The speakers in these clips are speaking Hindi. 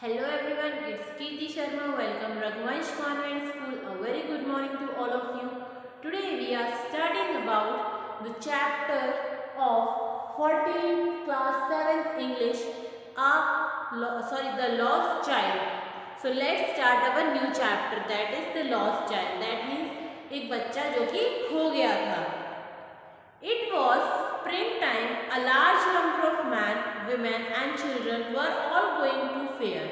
Hello everyone, it's Preeti Sharma. Welcome Raghuvansh Convent School. A very good morning to all of you. Today we are studying about the chapter of 14th class 7th English, the Lost Child. So let's start our new chapter, that is the Lost Child. That means एक बच्चा जो कि खो गया था. It was springtime. A large number of men, women and children were all going to fair.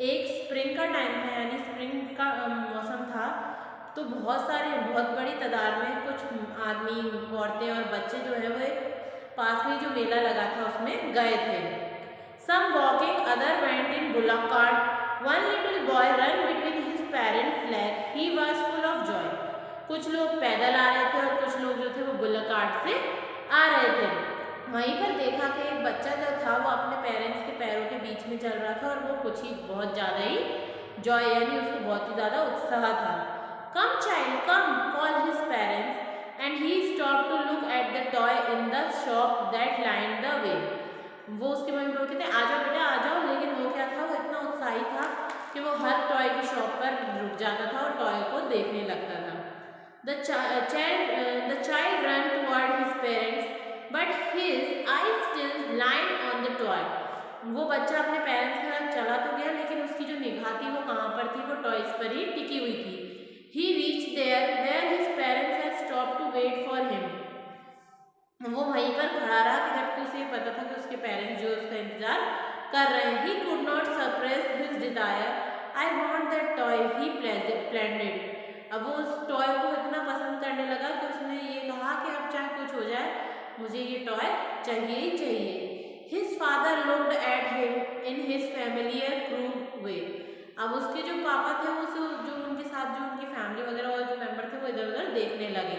एक स्प्रिंग का टाइम था, यानी स्प्रिंग का मौसम था, तो बहुत बड़ी तादाद में कुछ आदमी, औरतें और बच्चे जो है वो एक पास में जो मेला लगा था उसमें गए थे. Some walking, other went in bullock cart. One little boy ran between his parents' legs. He was full of joy. कुछ लोग पैदल आ रहे थे और कुछ लोग जो थे वो बुलक कार्ट से आ रहे थे. वहीं पर देखा कि एक बच्चा जो था वो अपने पेरेंट्स के पैरों के बीच में चल रहा था और वो बहुत ज़्यादा ही जॉय, यानी उसको बहुत ही ज़्यादा उत्साह था. Come child come, call his parents and he stop to look at the toy in the shop that line the way. वो उसके मम्मी पापा कहते आ जाओ बेटा आ जाओ, लेकिन वो क्या था, वो इतना उत्साही था कि वो हर टॉय की शॉप पर रुक जाता था और टॉय को देखने लगता था. The child ran toward his parents, but his eyes still lined on the toy. वो बच्चा अपने पेरेंट्स के साथ चला तो गया, लेकिन उसकी जो निगाह थी वो कहाँ पर थी, वो टॉयज पर ही टिकी हुई थी. He reached there where his parents had stopped to wait for him. वो वहीं पर खड़ा रहा कि जबकि उसे पता था कि उसके पेरेंट्स जो उसका इंतजार कर रहे हैं. He could not suppress his desire. I want that toy, he pleaded. अब वो उस टॉय को इतना पसंद करने लगा कि उसने ये कहा कि अब चाहे कुछ हो जाए मुझे ये टॉय चाहिए ही चाहिए. His father looked at him in his familiar crude way. अब उसके जो पापा थे वो जो उनके साथ जो उनकी फैमिली वगैरह और जो मेंबर थे वो इधर उधर देखने लगे.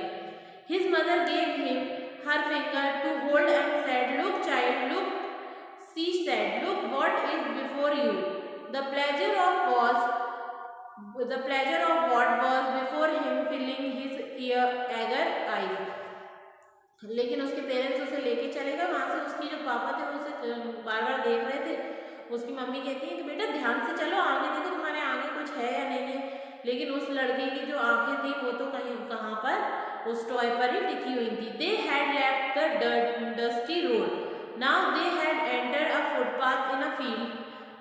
His mother gave him her finger to hold and said, "Look, child, look." She said, "Look what is before you." The pleasure of what was before him filling his eager eyes. लेकिन उसके पेरेंट्स उसे लेके चले गए. वहाँ से उसकी जो पापा थे वो उसे बार बार देख रहे थे. उसकी मम्मी कहती है कि बेटा ध्यान से चलो, आगे देखो तुम्हारे आगे कुछ है या नहीं है. लेकिन उस लड़के की जो आंखें थी वो तो कहाँ पर उस टॉय पर ही टिकी हुई थी. They had left the dusty road. Now they had entered a footpath in a field.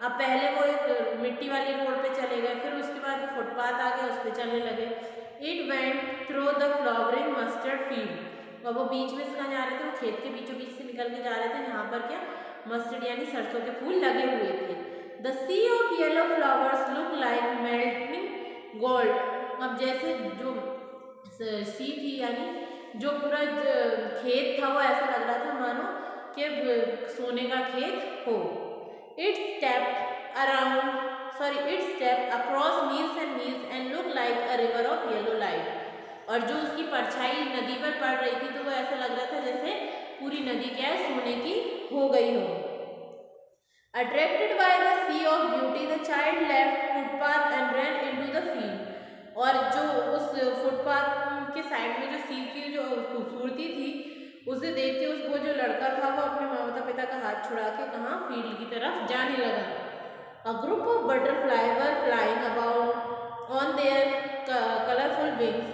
अब पहले वो एक मिट्टी वाली रोड पे चले गए, फिर उसके बाद वो फुटपाथ आ गया, उस पर चलने लगे. It went through the flowering mustard field. और वो बीच में से कहाँ जा रहे थे, वो खेत के बीचों बीच से निकल के जा रहे थे. यहाँ पर क्या मस्टर्ड यानी सरसों के फूल लगे हुए थे. The sea of yellow flowers looked like melting gold. अब जैसे जो सी थी यानी जो पूरा खेत था वो ऐसा लग रहा था मानो कि सोने का खेत हो. It stepped across meals and meals and looked like a river of yellow light. और जो उसकी परछाई नदी पर पड़ रही थी तो वो ऐसा लग रहा था जैसे पूरी नदी क्या है सोने की हो गई हो. Attracted by the sea of beauty, the child left footpath and ran into the field. और जो उस फुटपाथ के साइड में जो सी की जो खूबसूरती थी उसे देख के वो जो लड़का था वो अपने माता पिता का हाथ छुड़ा के कहाँ फील्ड की तरफ जाने लगा. A group of butterflies were flying about on their colorful wings.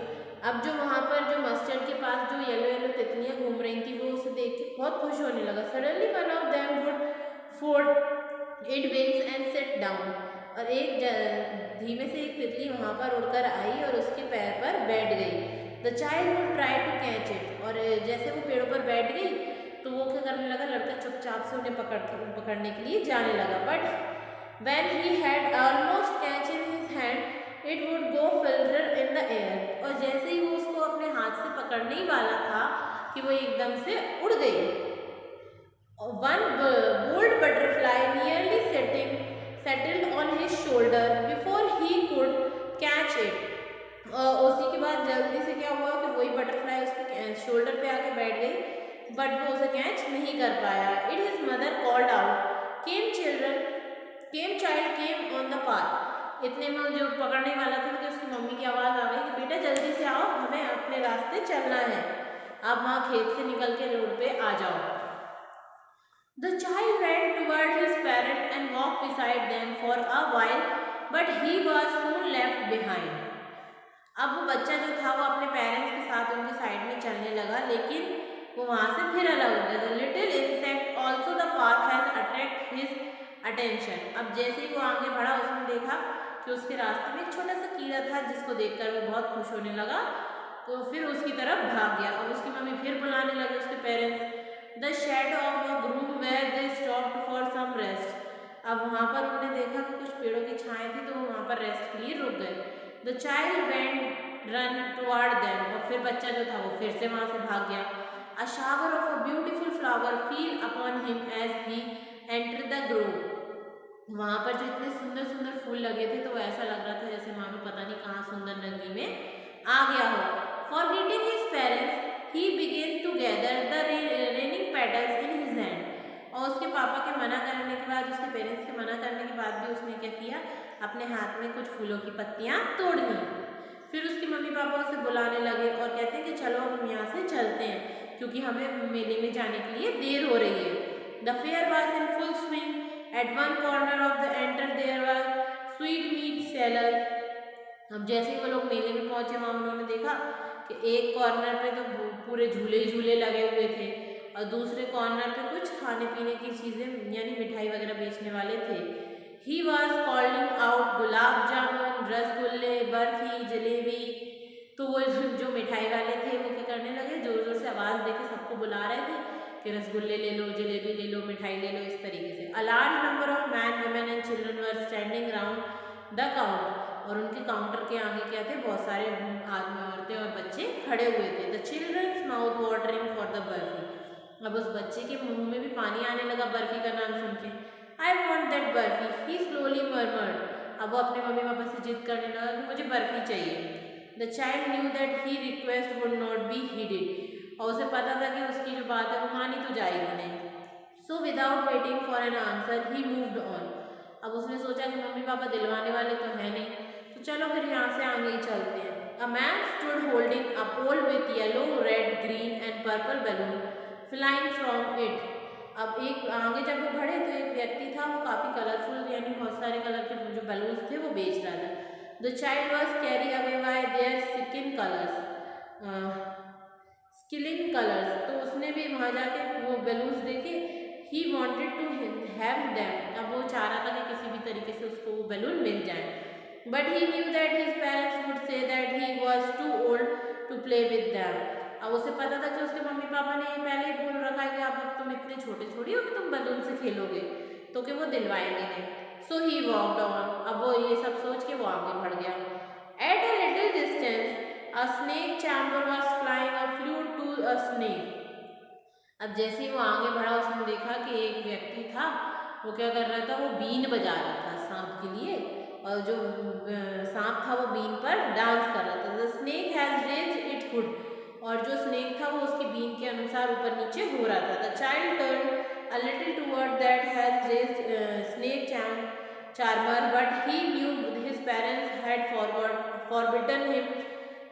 अब जो वहाँ पर जो मस्टर्ड के पास जो येलो येलो तितलियाँ घूम रही थी वो उसे देख के बहुत खुश होने लगा. Suddenly one of them would fold its wings and sit down. और एक धीमे से एक तितली वहाँ पर उड़कर आई और उसके पैर पर बैठ गई. The child would try to catch it. और जैसे वो पेड़ों पर बैठ गई तो वो क्या करने लगा, लड़का चुपचाप से उन्हें पकड़ने के लिए जाने लगा. But when he had almost catch in his hand, it would go flutter in the air. और जैसे ही वो उसको अपने हाथ से पकड़ने ही वाला था कि वो एकदम से उड़ गई. One bold butterfly nearly settled on his shoulder before he could catch it. उसी के बाद जल्दी से क्या हुआ कि वही बटरफ्लाई उसके शोल्डर पे आके बैठ गई, बट वो उसे कैच नहीं कर पाया. It his mother called out, came child came on the path. इतने में जो पकड़ने वाला था कि उसकी मम्मी की आवाज़ आ गई कि बेटा जल्दी से आओ, हमें अपने रास्ते चलना है, आप वहाँ खेत से निकल के रोड पे आ जाओ. The child ran toward his parents and walked beside them for a while, but he was soon left behind. अब वो बच्चा जो था वो अपने पेरेंट्स के साथ उनके साइड में चलने लगा, लेकिन वो वहाँ से फिर अलग हो गया। The little insect also the path has attract his attention. अब जैसे ही वो आगे बढ़ा उसने देखा कि उसके रास्ते में एक छोटा सा कीड़ा था, जिसको देखकर वो बहुत खुश होने लगा, तो फिर उसकी तरफ भाग गया और उसकी मम्मी फिर बुलाने लगे उसके parents. The shadow of a grove where they stopped for some rest. अब वहाँ पर उन्होंने देखा कि कुछ पेड़ों की छाएं थी, तो वो वहाँ पर रेस्ट के लिए रुक गए। The child went run toward them. और फिर बच्चा जो था वो फिर से वहाँ से भाग गया। A shower of a beautiful flower fell upon him as he entered the grove. वहाँ पर जो इतने सुंदर सुंदर फूल लगे थे, तो ऐसा लग रहा था जैसे मानो पता नहीं कहाँ सुंदर नगरी में आ गया हो। Forgetting his parents he began to gather the raining petals in his hand। और उसके पापा के मना करने के बाद, उसके पेरेंट्स के मना करने के बाद भी उसने क्या किया, अपने हाथ में कुछ फूलों की पत्तियां तोड़ ली। फिर उसके मम्मी पापा उसे बुलाने लगे और कहते हैं कि चलो हम यहाँ से चलते हैं, क्योंकि हमें मेले में जाने के लिए देर हो रही है। The fair was in full swing. At one corner of the enter there was sweet meat seller. अब जैसे ही वो लोग मेले में पहुंचे, वहाँ उन्होंने देखा कि एक कॉर्नर पे तो पूरे झूले ही झूले लगे हुए थे, और दूसरे कॉर्नर पे कुछ खाने पीने की चीज़ें यानी मिठाई वगैरह बेचने वाले थे। He was calling out gulab jamun, रसगुल्ले, बर्फी, जलेबी। तो वो जो मिठाई वाले थे वो क्या करने लगे, जोर जोर से आवाज़ देके सबको बुला रहे थे कि रसगुल्ले ले लो, जलेबी ले लो, मिठाई ले लो, इस तरीके से। A large number of man, women and children were standing round the counter. और उनके काउंटर के आगे क्या थे, बहुत सारे आदमी, औरतें और बच्चे खड़े हुए थे। The childrens mouth watering for the barfi. अब उस बच्चे के मुंह में भी पानी आने लगा बर्फी का नाम सुन के। I want that barfi, he slowly murmured. अब वो अपने मम्मी पापा से जिद करने लगा कि मुझे बर्फी चाहिए। The child knew that he request would not be heeded. और उसे पता था कि उसकी जो बात है वो मानी तो जाएगी नहीं। So without waiting for an answer he moved on. अब उसने सोचा कि मम्मी पापा दिलवाने वाले तो है नहीं, तो चलो फिर यहाँ से आगे ही चलते हैं। A man stood holding a pole with yellow, red, green and purple balloon flying from it. अब एक आगे जब वो बढ़े तो एक व्यक्ति था, वो काफ़ी कलरफुल यानी बहुत सारे कलर के जो बैलून्स थे वो बेच रहा था। The child was carry away by their skin colours, skilling colours. तो उसने भी वहाँ जाके वो बैलून्स देखे। He wanted to have them. अब वो चाह रहा था कि किसी भी तरीके से उसको वो बैलून मिल जाए। But he knew that his parents would say that he was too old to play with them. अब उसे पता था कि उसके मम्मी पापा ने पहले ही बोल रखा है कि अब तुम इतने छोटे थोड़ी हो कि तुम बैलून से खेलोगे, तो कि वो दिलवाएंगे नहीं। सो ही वॉकड ऑन। अब वो ये सब सोच के वो आगे बढ़ गया। At a little distance a snake charmer was playing a flute to a snake. अब जैसे ही वो आगे बढ़ा, उसने देखा कि एक व्यक्ति था, वो क्या कर रहा था, वो बीन बजा रहा था सांप के लिए, और जो सांप था वो बीन पर डांस कर रहा था। The snake has raised it hood. और जो स्नेक था वो उसकी बीन के अनुसार ऊपर नीचे हो रहा था। The child turn a little toward that has raised snake charmer, but he new his parents had forbidden him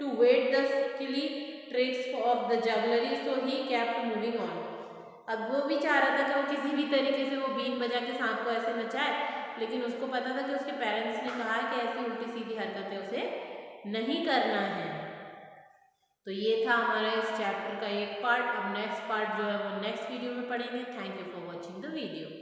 to wait the skilly tricks of the jugglery, so he kept moving on। अब वो भी चाह रहा था कि वो किसी भी तरीके से वो बीन बजा के सांप को ऐसे नचाए, लेकिन उसको पता था कि उसके पेरेंट्स ने कहा है कि ऐसी उल्टी सीधी हरकतें उसे नहीं करना है। तो ये था हमारा इस चैप्टर का एक पार्ट। अब नेक्स्ट पार्ट जो है वो नेक्स्ट वीडियो में पढ़ेंगे। Thank you for watching the video.